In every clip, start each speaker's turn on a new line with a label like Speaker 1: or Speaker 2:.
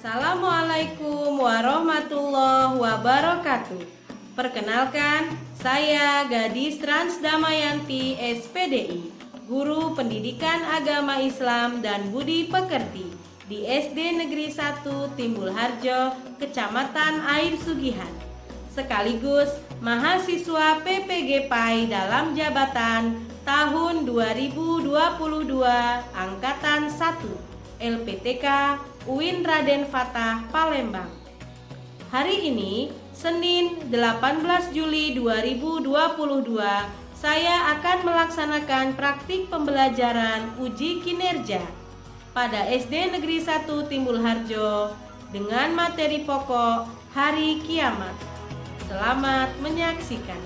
Speaker 1: Assalamualaikum warahmatullahi wabarakatuh. Perkenalkan, saya Gadis Transdamayanti SPDI, Guru Pendidikan Agama Islam dan Budi Pekerti di SD Negeri 1 Timbul Harjo, Kecamatan Air Sugihan, sekaligus mahasiswa PPG PAI dalam jabatan tahun 2022 Angkatan 1 LPTK UIN Raden Fatah Palembang. Hari ini, Senin 18 Juli 2022, saya akan melaksanakan praktik pembelajaran uji kinerja pada SD Negeri 1 Timbul Harjo dengan materi pokok Hari Kiamat. Selamat menyaksikan.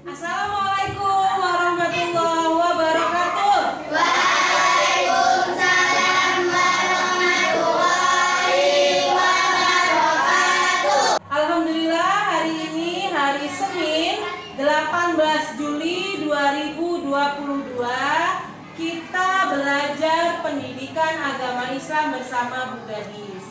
Speaker 1: Assalamualaikum warahmatullahi wabarakatuh.
Speaker 2: Waalaikumsalam warahmatullahi wabarakatuh.
Speaker 1: Alhamdulillah, hari ini hari Senin 18 Juli 2022 kita belajar pendidikan agama Islam bersama Bu Gadis.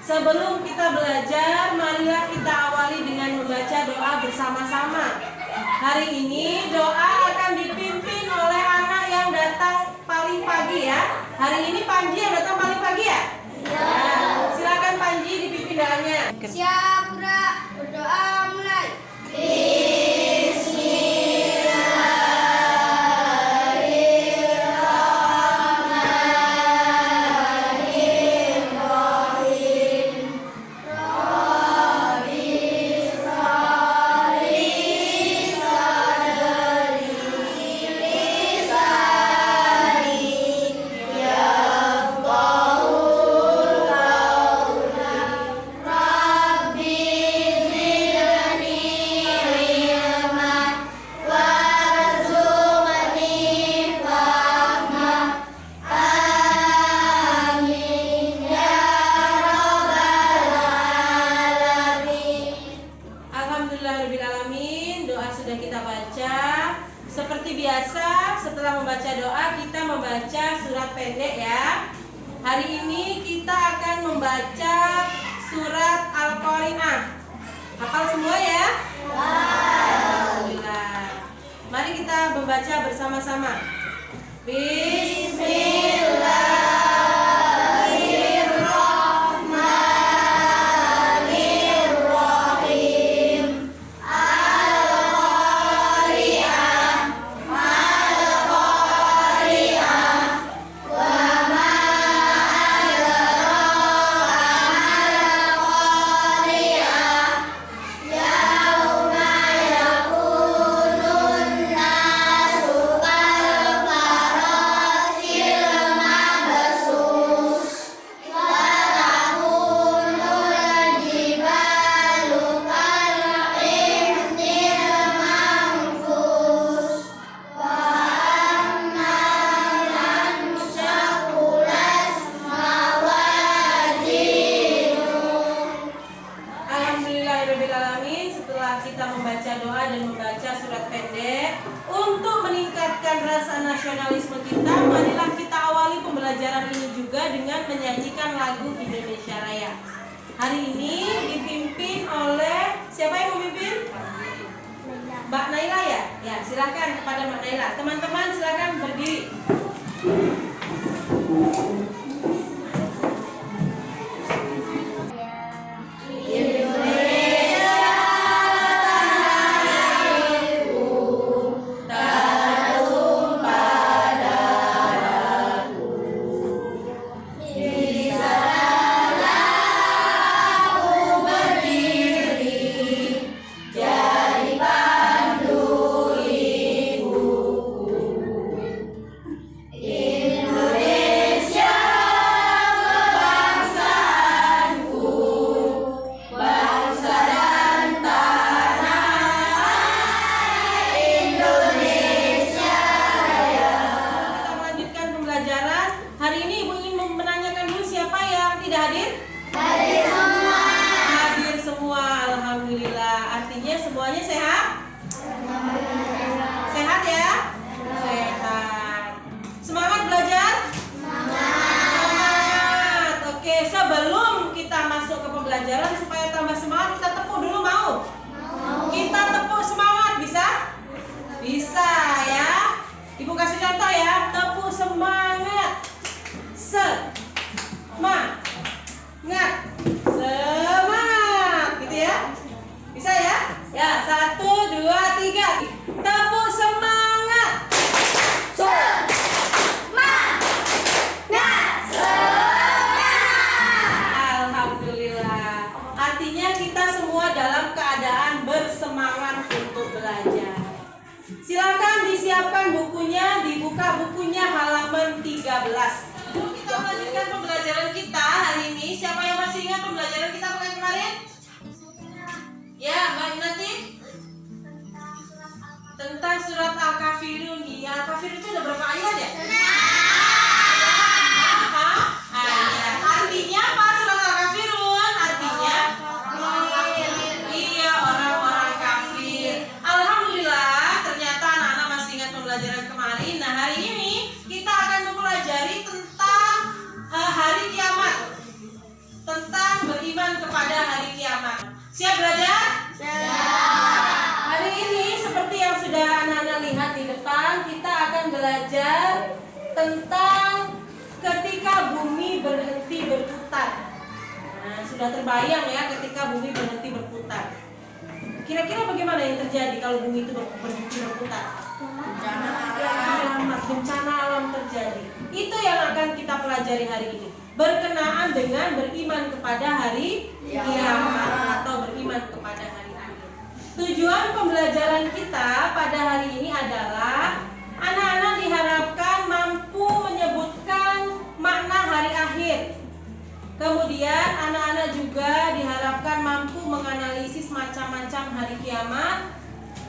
Speaker 1: Sebelum kita belajar, marilah kita awali dengan membaca doa bersama-sama. Hari ini doa akan dipimpin oleh anak yang datang paling pagi ya. Hari ini Panji yang datang paling pagi ya?
Speaker 2: Ya.
Speaker 1: Silakan Panji dipimpin doanya.
Speaker 2: Siap, Bra. Berdoa mulai.
Speaker 1: Alhamdulillahirrahmanirrahim. Doa sudah kita baca. Seperti biasa, setelah membaca doa kita membaca surat pendek ya. Hari ini kita akan membaca surat Al-Qari'ah. Hafal semua ya? Alhamdulillah. Mari kita membaca bersama-sama. Bismillah. Setelah kita membaca doa dan membaca surat pendek, untuk meningkatkan rasa nasionalisme kita, marilah kita awali pembelajaran ini juga dengan menyanyikan lagu Indonesia Raya. Hari ini dipimpin oleh siapa yang memimpin? Mbak Naila ya? Ya, silakan kepada Mbak Naila. Teman-teman silakan berdiri.
Speaker 2: Indonesia
Speaker 1: silakan bukunya, dibuka bukunya halaman 13. Sebelum kita melanjutkan pembelajaran kita hari ini, siapa yang masih ingat pembelajaran kita pekan kemarin? Ya, Mbak Nati? Tentang surat Al-Kafirun. Iya, Al-Kafirun itu ada berapa ayat ya? Ayat. Artinya apa surat Al-Kafirun? Artinya iya, orang-orang kafir. Alhamdulillah, ternyata anak-anak masih ingat pembelajaran kemarin. Nah, hari ini kita akan mempelajari tentang hari kiamat. Tentang beriman kepada hari kiamat. Siap belajar? Hari ini seperti yang sudah anak-anak lihat di depan, kita akan belajar tentang ketika bumi berhenti berputar. Nah, sudah terbayang ya ketika bumi berhenti berputar. Kira-kira bagaimana yang terjadi kalau bumi itu berhenti berputar? Bencana alam terjadi. Itu yang akan kita pelajari hari ini. Berkenaan dengan beriman kepada hari kiamat atau beriman kepada hari akhir. Tujuan pembelajaran kita pada hari ini adalah anak-anak diharapkan mampu menyebutkan makna hari akhir. Kemudian anak-anak juga diharapkan mampu menganalisis macam-macam hari kiamat.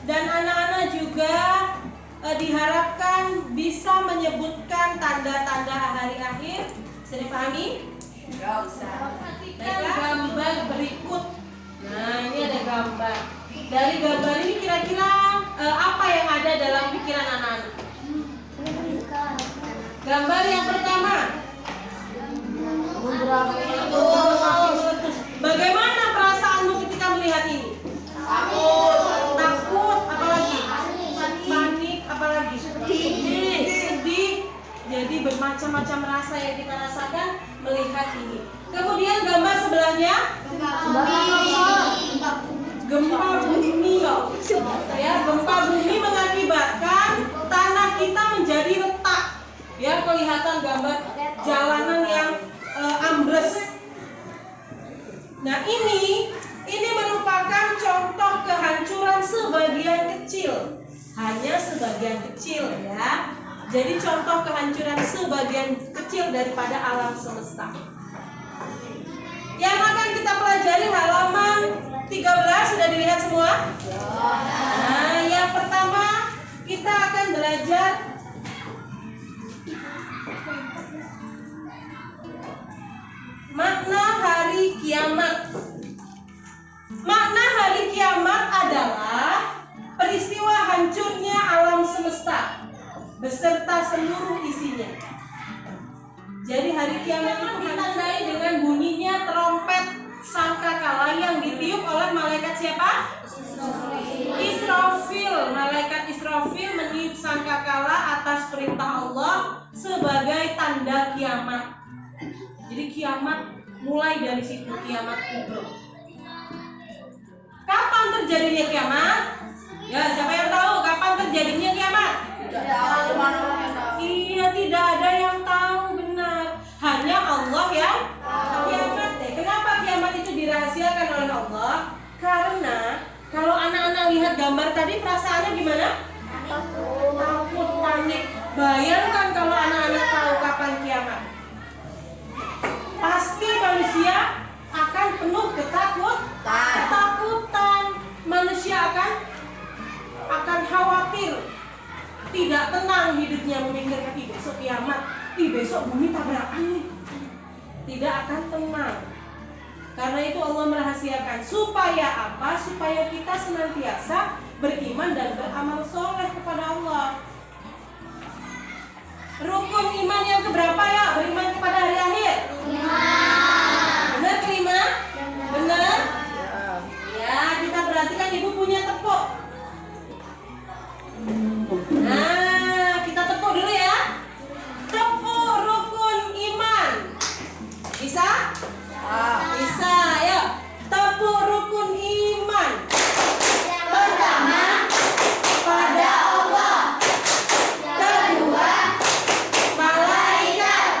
Speaker 1: Dan anak-anak juga diharapkan bisa menyebutkan tanda-tanda hari akhir. Bisa dipahami? Bisa. Baiklah, gambar berikut. Nah, ini ada gambar. Dari gambar ini kira-kira apa yang ada dalam pikiran anak-anak? Gambar yang pertama. Bagaimana perasaanmu ketika melihat ini? Takut, apalagi? Panik, apalagi? Sedih. Jadi bermacam-macam rasa yang kita rasakan melihat ini. Kemudian gambar sebelahnya gempa bumi. Ya, gempa bumi mengakibatkan tanah kita menjadi retak. Ya, kelihatan gambar jalanan yang ambles. Nah, ini merupakan contoh kehancuran sebagian kecil. Hanya sebagian kecil ya. Jadi contoh kehancuran sebagian kecil daripada alam semesta. Yang akan kita pelajari halaman 13 sudah dilihat semua? Nah, yang pertama kita akan belajar makna hari kiamat. Makna hari kiamat adalah peristiwa hancurnya alam semesta beserta seluruh isinya. Jadi hari kiamat itu ditandai dengan bunyinya trompet sangkakala yang ditiup oleh malaikat siapa? Israfil. Malaikat Israfil meniup sangkakala atas perintah Allah sebagai tanda kiamat. Jadi kiamat mulai dari situ, kiamat kubro. Kapan terjadinya kiamat? Ya, siapa yang tahu kapan terjadinya kiamat? Iya, tidak ada yang tahu benar. Hanya Allah yang kiamat. Kenapa kiamat itu dirahasiakan oleh Allah? Karena kalau anak-anak lihat gambar tadi perasaannya gimana? Takut, panik. Bayangkan kalau anak-anak tahu kapan kiamat. Pasti manusia akan penuh ketakutan. Manusia akan khawatir, tidak tenang hidupnya, memikirkan besok kiamat, besok bumi tabrakan nih. Tidak akan tenang. Karena itu Allah merahasiakan supaya apa? Supaya kita senantiasa beriman dan beramal soleh kepada Allah. Rukun iman yang keberapa ya? Beriman kepada hari akhir. Benar kelima? Benar? Ya, kita perhatikan ibu punya tepuk. Nah, kita tepuk dulu ya. Tepuk rukun iman. Bisa? Bisa, ayo. Tepuk rukun iman. Pertama, pada Allah. Kedua, malaikat.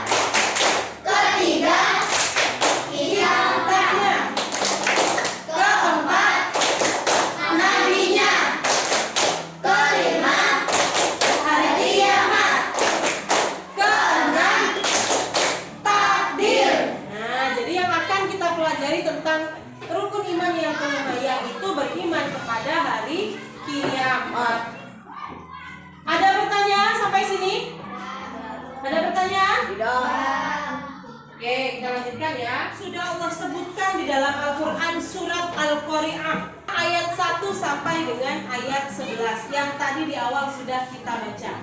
Speaker 1: kita lanjutkan ya. Sudah Allah sebutkan di dalam Al-Quran surat Al-Qari'ah ayat 1 sampai dengan ayat 11 yang tadi di awal sudah kita baca.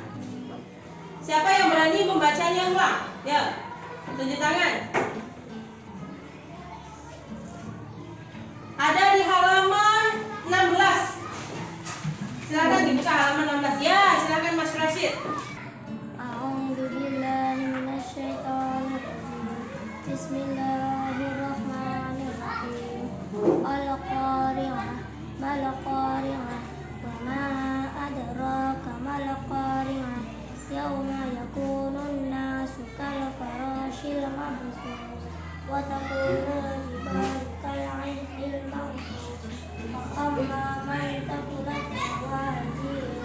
Speaker 1: Siapa yang berani membacanya ulang? Ya, tunjuk tangan. Ada di halaman 16. Silakan dibuka halaman 16. Ya, silakan Mas Rashid.
Speaker 2: A'udzubillahi minasyaitonirrajim. Bismillahirrahmanirrahim. Al-Qari'ah, mal-Qari'ah, wa ma adraka mal-Qari'ah. Yauma yakunun nasu kal farashil mabthus wa takunul jibalu kal 'ihnil manfus. Wa amma man taqulat mawazinuhu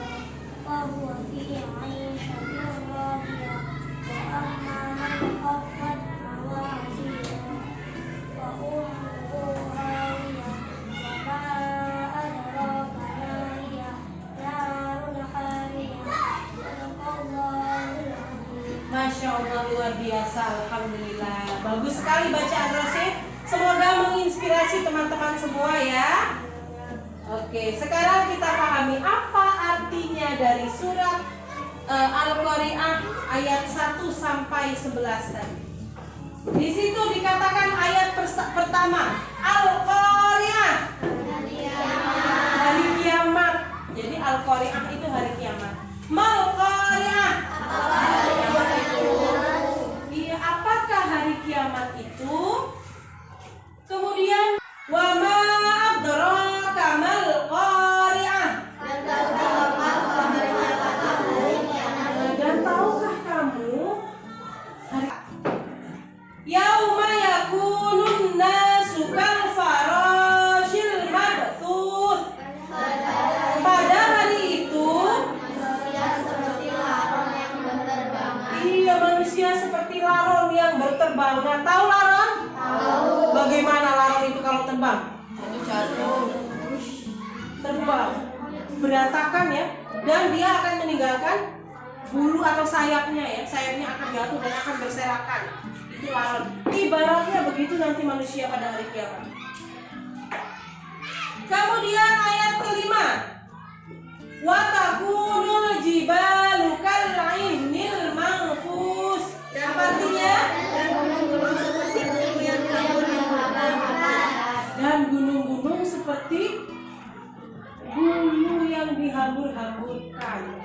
Speaker 2: fa huwa fi 'ishatin radiyah. Wa amma man khaffat mawazinuhu fa ummuhu hawiyah. Wa ma adraka ma hiya narun hamiyah.
Speaker 1: Masya Allah, luar biasa. Alhamdulillah, bagus sekali bacaan Rashid. Semoga menginspirasi teman-teman semua ya. Oke, sekarang kita pahami apa artinya dari surat Al-Qari'ah ayat 1 sampai 11 tadi. Di situ dikatakan ayat pertama Al-Qari'ah, hari kiamat. Jadi Al-Qari'ah itu hari kiamat. Mal-Qari'ah, iya, apakah hari kiamat itu? Kemudian wa ma adraka mal-Qari'ah, dan tahukah kamu hari yauma yakunun nasu kal farashil mabthus, pada hari itu iya, manusia seperti laron yang berterbangan. Nah, tahu laron? Tahu. Bagaimana laron itu kalau terbang? Jatuh. Terbang. Berantakan ya. Dan dia akan meninggalkan bulu atau sayapnya ya. Sayapnya akan jatuh dan akan berserakan. Itu laron. Ibaratnya begitu nanti manusia pada hari kiamat. Kemudian ayat kelima. Wa takunul jibalu kal 'ihnil manfus. Apa artinya? Dan gunung-gunung seperti gunung yang dihambur-hamburkan.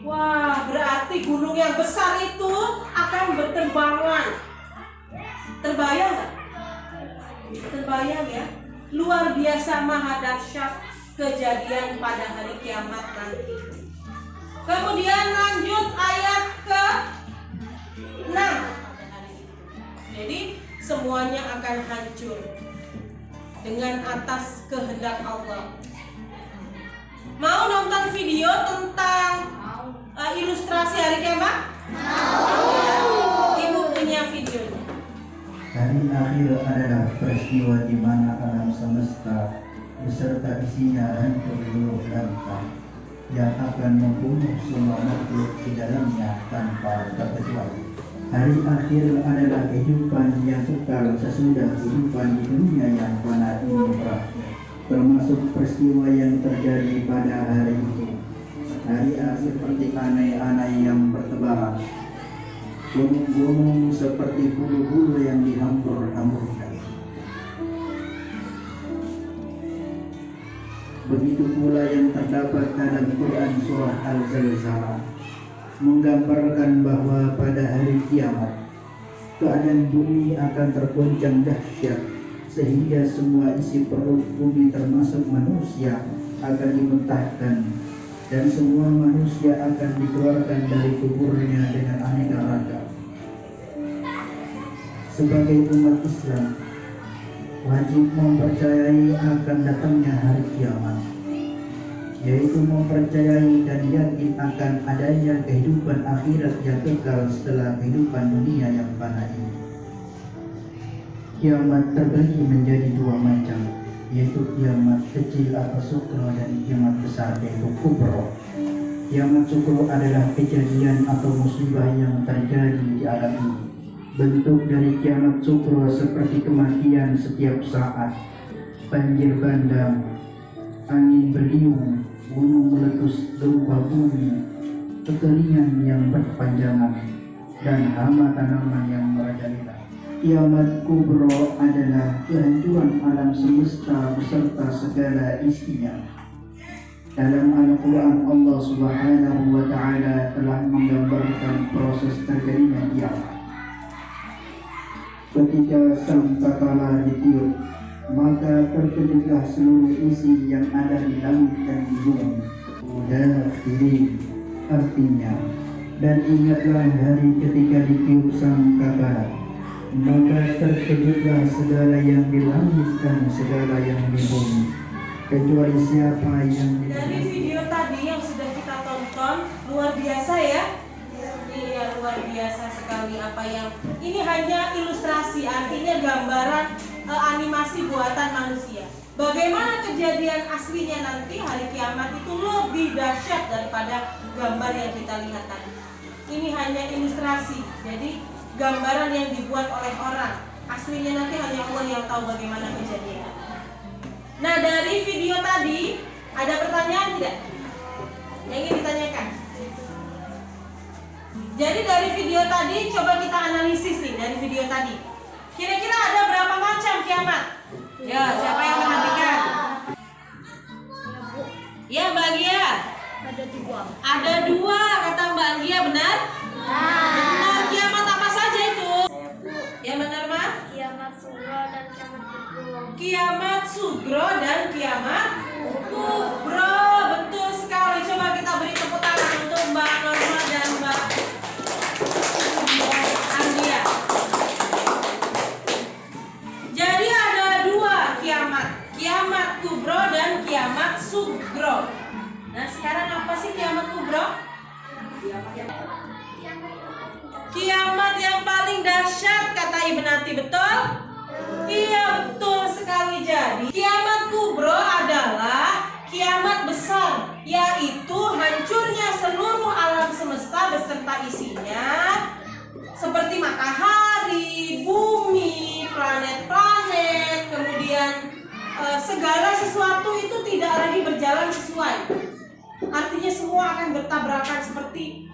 Speaker 1: Wah, berarti gunung yang besar itu akan berterbangan. Terbayang nggak? Terbayang ya? Luar biasa, maha dahsyat kejadian pada hari kiamat nanti. Kemudian lanjut ayat ke-6. Jadi semuanya akan hancur dengan atas kehendak Allah. Mau nonton video tentang ilustrasi hari kiamat? Mau. Ibu punya videonya.
Speaker 3: Hari akhir adalah peristiwa di mana alam semesta beserta isinya hancur luluh lantak, yang akan membunuh semua makhluk di dalamnya tanpa terkecuali. Hari akhir adalah kehidupan yang kekal sesudah kehidupan di dunia yang fana ini berakhir, termasuk peristiwa yang terjadi pada hari itu. Hari akhir seperti anai-anai yang bertebaran, gunung-gunung seperti bulu-bulu yang dihambur-hamburkan. Begitu pula yang terdapat dalam Quran surah Al-Zalzalah, menggambarkan bahwa pada hari kiamat keadaan bumi akan tergoncang dahsyat, sehingga semua isi perut bumi termasuk manusia akan dimuntahkan, dan semua manusia akan dikeluarkan dari kuburnya dengan aneka ragam. Sebagai umat Islam, wajib mempercayai akan datangnya hari kiamat, yaitu mempercayai dan yakin akan adanya kehidupan akhirat yang kekal setelah kehidupan dunia yang fana ini. Kiamat terbagi menjadi dua macam, yaitu kiamat kecil atau sukro dan kiamat besar yaitu kubro. Kiamat sukro adalah kejadian atau musibah yang terjadi di alam ini, Bentuk dari kiamat sugro seperti kematian setiap saat, banjir bandang, angin beliung, gunung meletus, gempa bumi, kekeringan yang berkepanjangan, dan hama tanaman yang merajalela. Kiamat kubro adalah kehancuran alam semesta beserta segala isinya. Dalam Al-Quran, Allah Subhanahu wa Ta'ala telah menggambarkan proses terjadinya kiamat. Ketika sangkakala ditiup, maka terkejutlah seluruh isi yang ada di langit dan di bumi. Udah kiri, artinya, dan ingatlah hari ketika ditiup sangkakala, maka terkejutlah segala yang di langit dan segala yang di bumi, kecuali siapa yang
Speaker 1: Dari video tadi yang sudah kita tonton, luar biasa ya. Iya, luar biasa sekali apa yang ini hanya ilustrasi, artinya gambaran animasi buatan manusia. Bagaimana kejadian aslinya nanti hari kiamat itu lebih dahsyat daripada gambar yang kita lihat tadi. Ini hanya ilustrasi, jadi gambaran yang dibuat oleh orang. Aslinya nanti hanya Allah yang tahu bagaimana kejadian. Nah, dari video tadi ada pertanyaan tidak yang ingin ditanyakan? Jadi dari video tadi coba kita analisis nih dari video tadi. Kira-kira ada berapa macam kiamat? Ya, siapa yang perhatikan? Ya, Mbak Gia. Ada dua kata Mbak Gia, benar? Benar. Kiamat apa saja itu? Ya, benar, Mak?
Speaker 2: Kiamat sugro dan kiamat kubro.
Speaker 1: Kiamat sugro dan kiamat kubro. Betul sekali. Coba kita beri tepuk tangan untuk Mbak Norma dan Mbak Anggia. Jadi ada dua kiamat, kiamat kubro dan kiamat sugro. Nah, sekarang apa sih kiamat kubro? Kiamat yang paling dahsyat kata Ibn Ati, betul? Iya, betul sekali. Jadi kiamat kubro adalah kiamat besar, yaitu hancurnya seluruh alam semesta beserta isinya, seperti matahari, bumi, planet-planet, kemudian segala sesuatu itu tidak lagi berjalan sesuai. Artinya semua akan bertabrakan seperti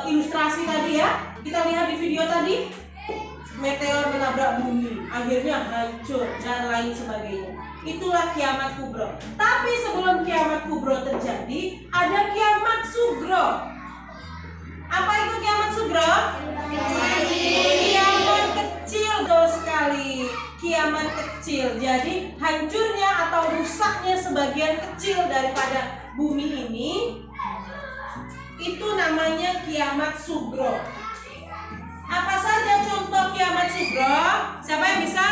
Speaker 1: ilustrasi tadi ya. Kita lihat di video tadi, meteor menabrak bumi, akhirnya hancur dan lain sebagainya. Itulah kiamat kubro. Tapi sebelum kiamat kubro terjadi, ada kiamat sugro. Apa itu kiamat sugro? Kiamat kecil, betul sekali. Kiamat kecil. Jadi hancurnya atau rusaknya sebagian kecil daripada bumi ini, itu namanya kiamat sugro. Apa saja contoh kiamat sugro? Siapa yang bisa?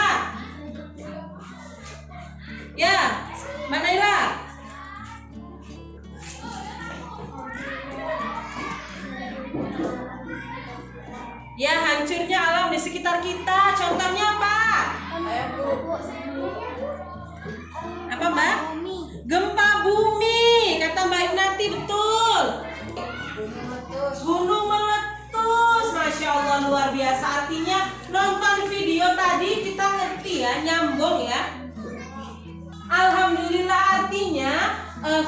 Speaker 1: Ya, Mbak Naila. Ya, hancurnya alam di sekitar kita. Contohnya apa? Apa, Mbak? Gempa bumi. Kata Mbak Ibnati, betul. Gunung meletus. Masya Allah, luar biasa. Artinya nonton video tadi kita ngerti ya, nyambung ya. Alhamdulillah, artinya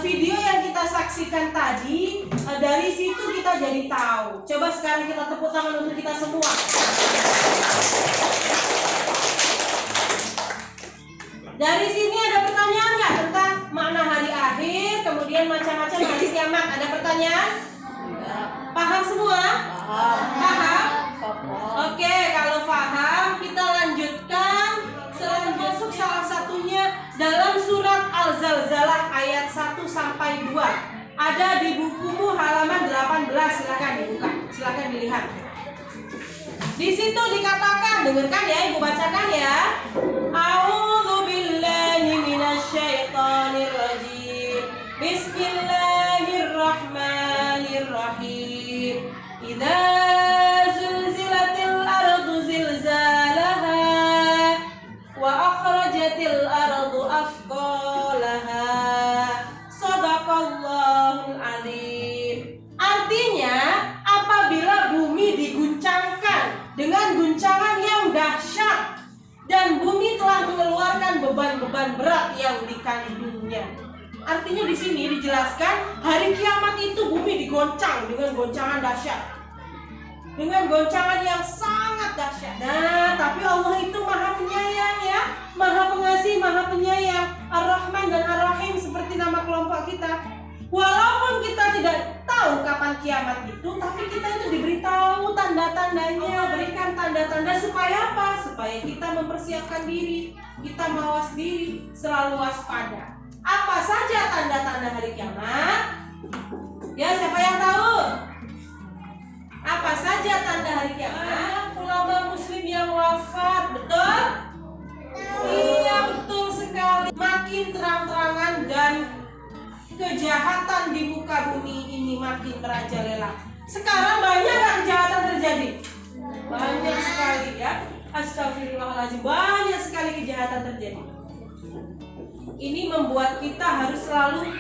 Speaker 1: video yang kita saksikan tadi, dari situ kita jadi tahu. Coba sekarang kita tepuk tangan untuk kita semua. Dari sini ada pertanyaan nggak tentang makna hari akhir, kemudian macam-macam hari kiamat? Ada pertanyaan? Paham semua? Paham? Oke, kalau paham kita lanjutkan. Masuk salah satunya dalam surat Al-Zalzalah ayat 1 sampai 2. Ada di bukumu halaman 18, silakan dibuka, silakan dilihat. Di situ dikatakan, dengarkan ya, Ibu bacakan ya. A'udzu billahi minasyaitonir rajim. Bismillahirrahmanirrahim. Idza zulzilatil ardu zilzalaha wa akhrajatil ardu afqalaha. Shadaqallahul azim. Artinya, apabila bumi diguncangkan dengan guncangan beban berat yang dikandungnya. Artinya di sini dijelaskan hari kiamat itu bumi digoncang dengan goncangan dahsyat, dengan goncangan yang sangat dahsyat. Nah, tapi Allah itu Maha Penyayang ya, Maha Pengasih, Maha Penyayang, Ar-Rahman dan Ar-Rahim seperti nama kelompok kita. Walaupun kita tidak tahu kapan kiamat itu, tapi kita itu diberitahu tanda-tandanya, berikan tanda-tanda supaya apa? Supaya kita mempersiapkan diri, kita mawas diri, selalu waspada. Apa saja tanda-tanda hari kiamat? Ya, siapa yang tahu? Apa saja tanda hari kiamat? Ulama muslim yang wafat, betul? Iya, betul sekali. Makin terang-terangan dan kejahatan di muka bumi ini makin merajalela. Sekarang banyak gak kejahatan terjadi? Banyak sekali ya. Astagfirullahaladzim, banyak sekali kejahatan terjadi. Ini membuat kita harus selalu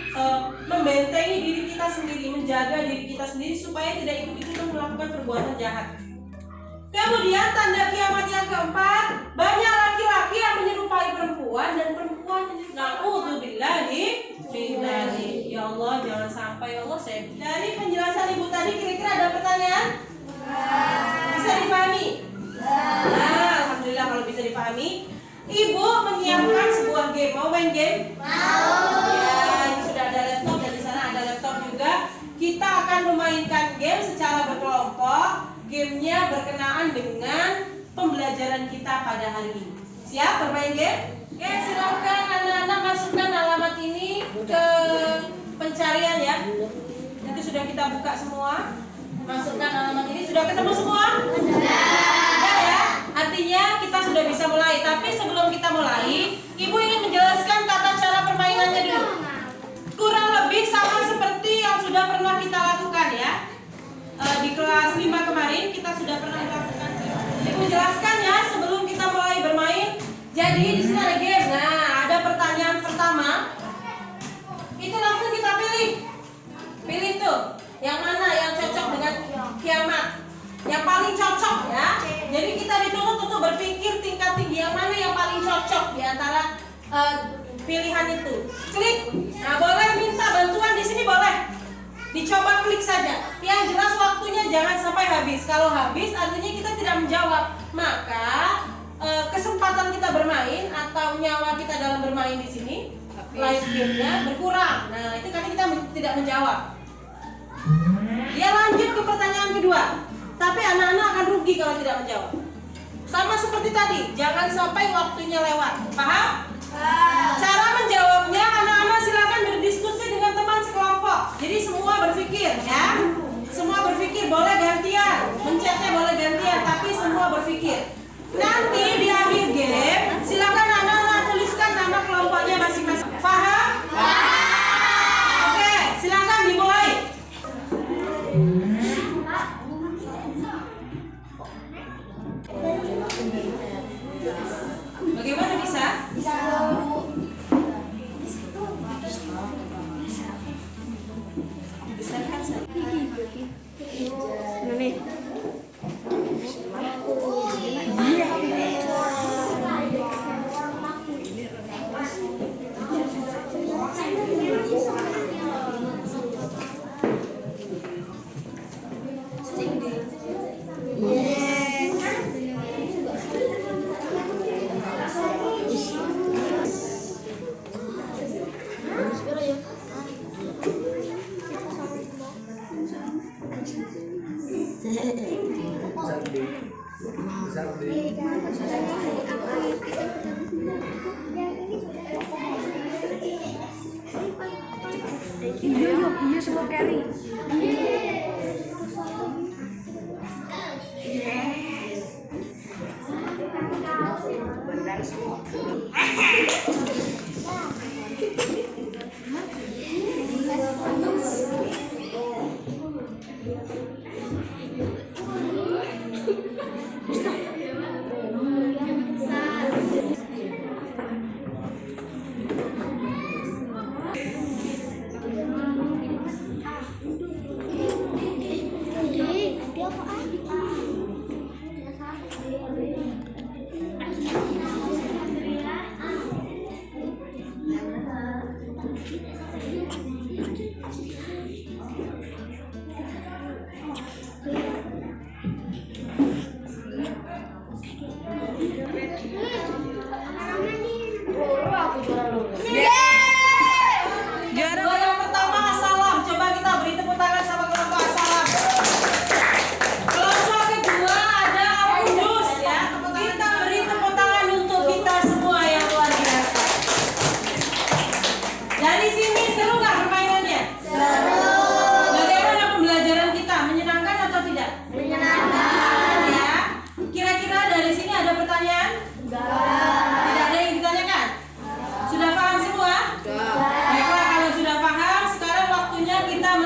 Speaker 1: membentengi diri kita sendiri, menjaga diri kita sendiri supaya tidak ikut-ikutan melakukan perbuatan jahat. Kemudian tanda kiamat yang keempat, banyak laki-laki yang menyerupai perempuan dan perempuan menyerupai. Na'udzubillahi minzalik. Ya Allah, jangan sampai ya Allah. Dari penjelasan Ibu tadi kira-kira ada pertanyaan? Bisa dipahami? Nah, alhamdulillah kalau bisa dipahami. Ibu menyiapkan sebuah game. Mau main game? Mau. Ya, ini sudah ada laptop dan di sana ada laptop juga. Kita akan memainkan game secara berkelompok. Gamenya berkenaan dengan pembelajaran kita pada hari ini. Siap bermain game? Oke, silakan anak-anak masukkan alamat ini ke pencarian ya. Itu sudah kita buka semua. Masukkan alamat ini. Sudah ketemu semua? Sudah ya. Artinya kita sudah bisa mulai. Tapi sebelum kita mulai, Ibu ingin menjelaskan tata cara permainannya dulu. Kurang lebih sama seperti yang sudah pernah kita lakukan ya. Di kelas 5 kemarin kita sudah pernah melakukan. Ibu jelaskan ya sebelum kita mulai bermain. Jadi di sini ada game. Nah, ada pertanyaan pertama. Itu langsung kita pilih. Pilih tuh. Yang mana yang cocok dengan kiamat? Yang paling cocok ya. Jadi kita dituntut untuk berpikir tingkat tinggi yang mana yang paling cocok di antara pilihan itu. Klik. Nah, boleh minta bantuan di sini boleh. Dicoba klik saja. Yang jelas waktunya jangan sampai habis. Kalau habis artinya kita tidak menjawab. Maka kesempatan kita bermain atau nyawa kita dalam bermain di sini live game-nya berkurang. Nah, itu karena kita tidak menjawab. Dia lanjut ke pertanyaan kedua. Tapi anak-anak akan rugi kalau tidak menjawab. Sama seperti tadi, jangan sampai waktunya lewat. Paham? Cara menjawabnya anak-anak silakan berdiskusi dengan teman sekelompok. Jadi semua berpikir ya. Semua berpikir, boleh gantian. Mencetnya boleh gantian, tapi semua berpikir. Nanti di akhir game silakan anak-anak tuliskan nama kelompoknya masing-masing. Paham? Oke, silakan dimulai. Bagaimana bisa? Besarkan saja. Ini.
Speaker 2: Iya semua carry.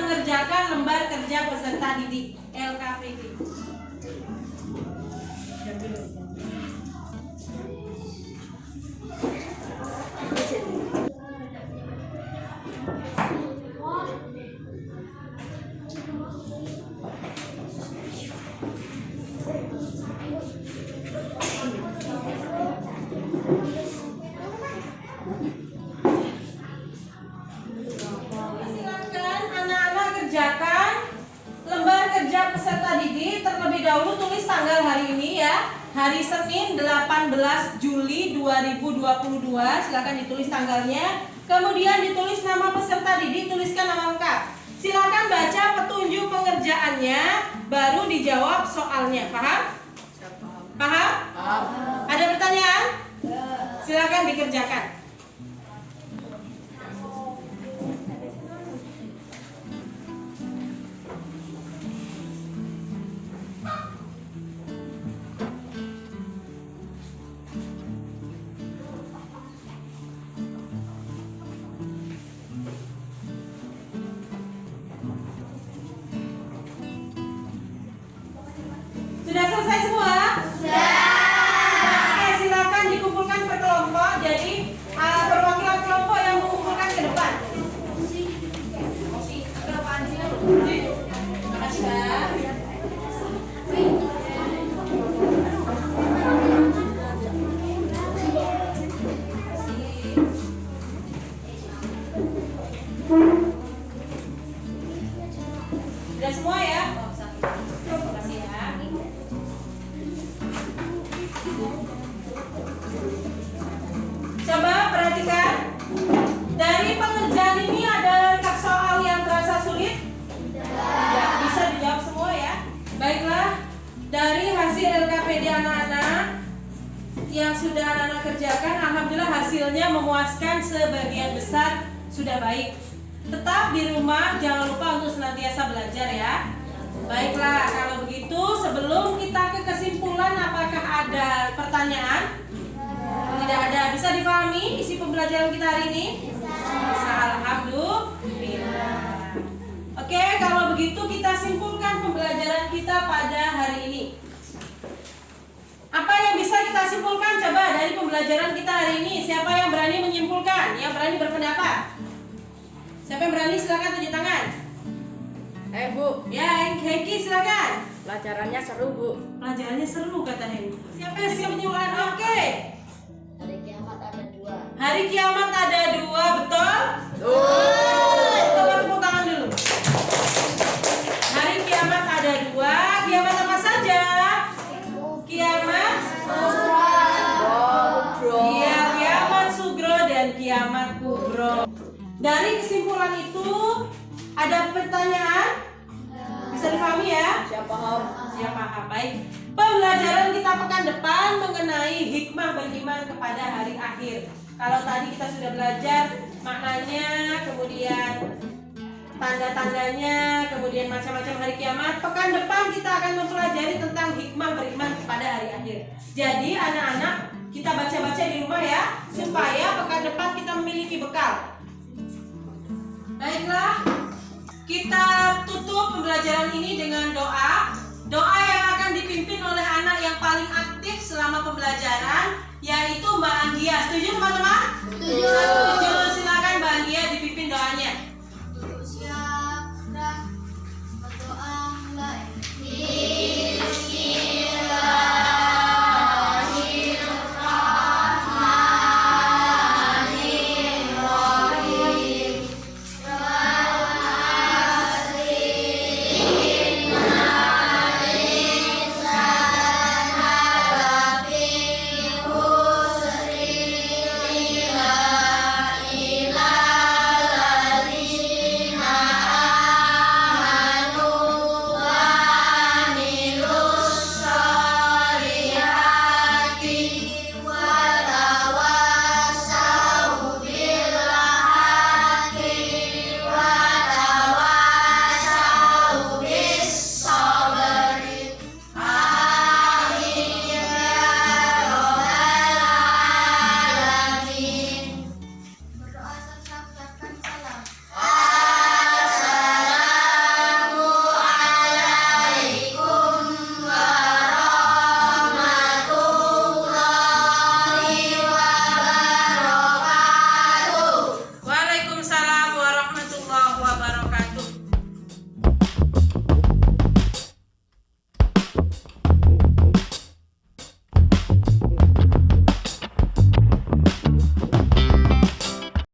Speaker 1: mengerjakan lembar kerja peserta didik LKPD. Silakan anak-anak kerjakan lembar kerja peserta didik. Terlebih dahulu tulis tanggal hari ini ya. Hari Senin 18 Juli 2022. Silakan ditulis tanggalnya. Kemudian ditulis nama peserta didik, tuliskan nama lengkap. Silakan baca petunjuk pengerjaannya, baru dijawab soalnya. Paham? Paham? Ada pertanyaan? Silakan dikerjakan. Sudah selesai semua? Sudah. Oke, silakan dikumpulkan per kelompok. Jadi perwakilan kelompok yang mengumpulkan ke depan. Terima kasih, Mbak. Sudah semua ya? Terima kasih ya. Coba perhatikan. Dari pengerjaan ini ada letak soal yang terasa sulit? Tidak. Bisa dijawab semua ya. Baiklah. Dari hasil LKPD anak-anak yang sudah anak-anak kerjakan, alhamdulillah hasilnya memuaskan, sebagian besar sudah baik. Tetap di rumah jangan lupa untuk senantiasa belajar ya. Baiklah, kalau begitu sebelum kita ke kesimpulan, apakah ada pertanyaan? Tidak ada. Bisa dipahami isi pembelajaran kita hari ini? Bisa. Alhamdulillah. Oke, kalau begitu kita simpulkan pembelajaran kita pada hari ini. Apa yang bisa kita simpulkan? Coba dari pembelajaran kita hari ini, siapa yang berani menyimpulkan? Yang berani berpendapat? Siapa yang berani? Silakan tunjuk tangan.
Speaker 2: Bu,
Speaker 1: Ya, Hengki silakan.
Speaker 2: pelajarannya seru, Bu.
Speaker 1: Pelajarannya seru kata Hengki. Siapa yang siap menyimpulkan? Oke.
Speaker 4: Hari kiamat ada dua.
Speaker 1: Hari kiamat ada dua, betul? Coba tepuk tangan dulu. Hari kiamat ada dua. Kiamat apa saja? Kiamat Iya, kiamat sugro dan kiamat kubro. Dari kesimpulan itu ada pertanyaan? Bisa dipahami ya?
Speaker 2: Siapa paham?
Speaker 1: Siap paham. Baik. Pembelajaran kita pekan depan mengenai hikmah beriman kepada hari akhir. Kalau tadi kita sudah belajar maknanya, kemudian tanda-tandanya, kemudian macam-macam hari kiamat. Pekan depan kita akan mempelajari tentang hikmah beriman kepada hari akhir. Jadi anak-anak kita baca-baca di rumah ya, supaya pekan depan kita memiliki bekal. Baiklah, kita tutup pembelajaran ini dengan doa. Doa yang akan dipimpin oleh anak yang paling aktif selama pembelajaran, yaitu Mbak Anggia. Setuju teman-teman? Setuju. Silakan Mbak Anggia dipimpin doanya.